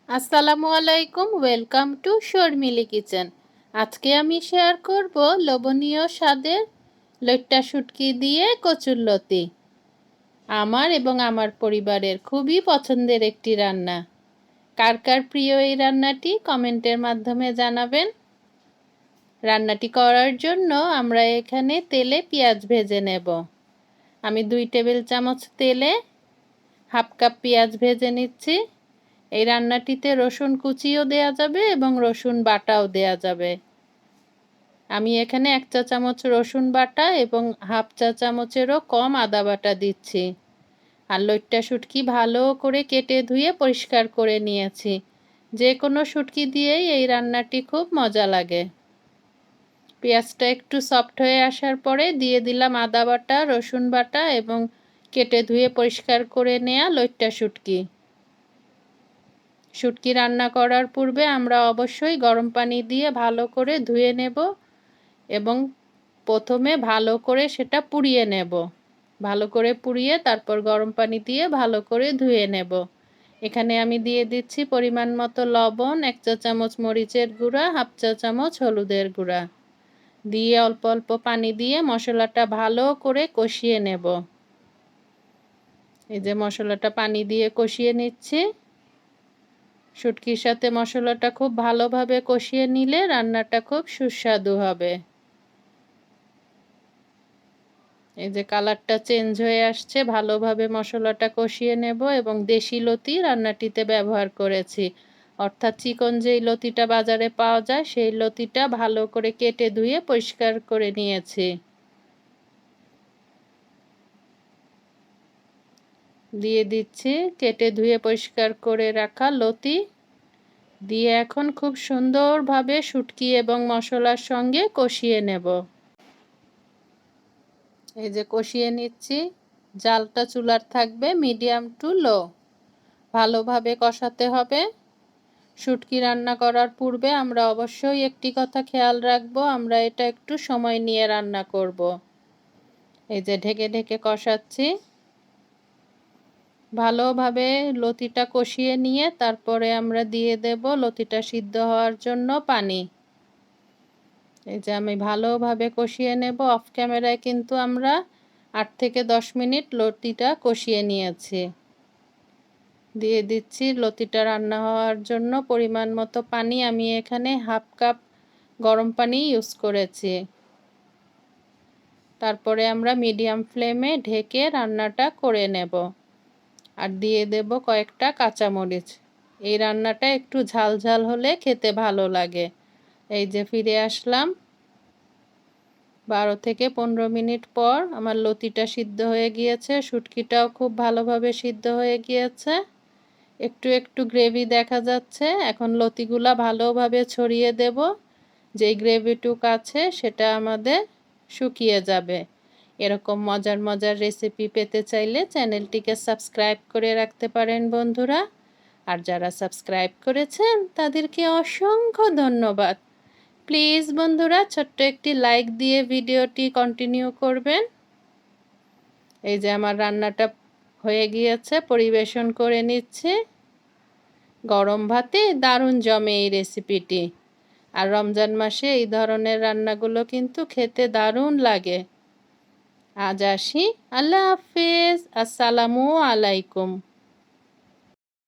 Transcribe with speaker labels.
Speaker 1: আসসালামু আলাইকুম, welcome to Sharmili kitchen. আজকে আমি শেয়ার করব লোভনীয় স্বাদের লইট্টা শুটকি দিয়ে কচুরলতি। আমার এবং আমার পরিবারের খুবই পছন্দের একটি রান্না। কার কার প্রিয় এই রান্নাটি কমেন্টের মাধ্যমে জানাবেন। রান্নাটি করার জন্য আমরা এখানে তেলে পেঁয়াজ ভেজে নেব। আমি 2 টেবিল চামচ তেলে হাফ কাপ পেঁয়াজ ভেজে নিচ্ছি। এই রান্নাটিতে রসুন কুচিও দেয়া যাবে এবং রসুন বাটাও দেয়া যাবে। আমি এখানে 1 চা চামচ রসুন বাটা এবং হাফ চা চামচেরও কম আদা বাটা দিচ্ছি। আর লইট্টা শুটকি ভালো করে কেটে ধুয়ে পরিষ্কার করে নিয়েছি। যে কোনো শুটকি দিয়েই এই রান্নাটি খুব মজা লাগে। পেঁয়াজটা একটু সফট হয়ে আসার পরে দিয়ে দিলাম আদা বাটা, রসুন বাটা এবং কেটে ধুয়ে পরিষ্কার করে নেওয়া লইট্টা শুটকি। শুটকি রান্না করার পূর্বে আমরা অবশ্যই গরম পানি দিয়ে ভালো করে ধুয়ে নেব এবং প্রথমে ভালো করে সেটা পুড়িয়ে নেব। ভালো করে পুড়িয়ে তারপর গরম পানি দিয়ে ভালো করে ধুয়ে নেব। এখানে আমি দিয়ে দিচ্ছি পরিমাণ মতো লবণ, 1 চা চামচ মরিচের গুঁড়া, হাফ চা চামচ হলুদের গুঁড়া দিয়ে অল্প অল্প পানি দিয়ে মশলাটা ভালো করে কষিয়ে নেব। এই যে মশলাটা পানি দিয়ে কষিয়ে নিচ্ছি। শুটকির সাথে মশলাটা খুব ভালোভাবে কষিয়ে নিলে রান্নাটা খুব সুস্বাদু হবে। এই যে কালারটা চেঞ্জ হয়ে আসছে, ভালোভাবে মশলাটা কষিয়ে নেব এবং দেশি লতি রান্নাটিতে ব্যবহার করেছি। অর্থাৎ চিকন যেই লতিটা বাজারে পাওয়া যায় সেই লতিটা ভালো করে কেটে ধুয়ে পরিষ্কার করে নিয়েছি। দিয়ে দিচ্ছি কেটে ধুয়ে পরিষ্কার করে রাখা লতি। দিয়ে এখন খুব সুন্দরভাবে শুটকি এবং মশলার সঙ্গে কষিয়ে নেব। এই যে কষিয়ে নিচ্ছি। জালটা চুলার থাকবে মিডিয়াম টু লো। ভালোভাবে কষাতে হবে। শুটকি রান্না করার পূর্বে আমরা অবশ্যই একটি কথা খেয়াল রাখবো, আমরা এটা একটু সময় নিয়ে রান্না করব। এই যে ঢেকে ঢেকে কষাচ্ছি। ভালোভাবে লতিটা কষিয়ে নিয়ে তারপরে আমরা দিয়ে দেব লতিটা সিদ্ধ হওয়ার জন্য পানি। এই যে আমি ভালোভাবে কষিয়ে নেব। অফ ক্যামেরায় কিন্তু আমরা 8 থেকে 10 মিনিট লতিটা কষিয়ে নিয়েছি। দিয়ে দিচ্ছি লতিটা রান্না হওয়ার জন্য পরিমাণ মতো পানি। আমি এখানে হাফ কাপ গরম পানি ইউজ করেছি। তারপরে আমরা মিডিয়াম ফ্লেমে ঢেকে রান্নাটা করে নেব। আর দিয়ে দেব কয়েকটা কাঁচামরিচ। এই রান্নাটা একটু ঝাল ঝাল হলে খেতে ভালো লাগে। এই যে ফিরে আসলাম 12 থেকে 15 মিনিট পর। আমার লতিটা সিদ্ধ হয়ে গিয়েছে, শুটকিটাও খুব ভালোভাবে সিদ্ধ হয়ে গিয়েছে। একটু একটু গ্রেভি দেখা যাচ্ছে। এখন লতিগুলা ভালোভাবে ছড়িয়ে দেব। যেই গ্রেভিটুক আছে সেটা আমাদের শুকিয়ে যাবে। এরকম মজার মজার রেসিপি পেতে চাইলে চ্যানেলটিকে সাবস্ক্রাইব করে রাখতে পারেন বন্ধুরা। আর যারা সাবস্ক্রাইব করেছেন তাদেরকে অসংখ্য ধন্যবাদ। প্লিজ বন্ধুরা ছোট্ট একটি লাইক দিয়ে ভিডিওটি কন্টিনিউ করবেন। এই যে আমার রান্নাটা হয়ে গিয়েছে, পরিবেশন করে নিচ্ছে। গরম ভাতে দারুণ জমে এই রেসিপিটি। আর রমজান মাসে এই ধরনের রান্নাগুলো কিন্তু খেতে দারুণ লাগে। আজ আসি, আল্লাহ হাফেজ, আসসালামু আলাইকুম।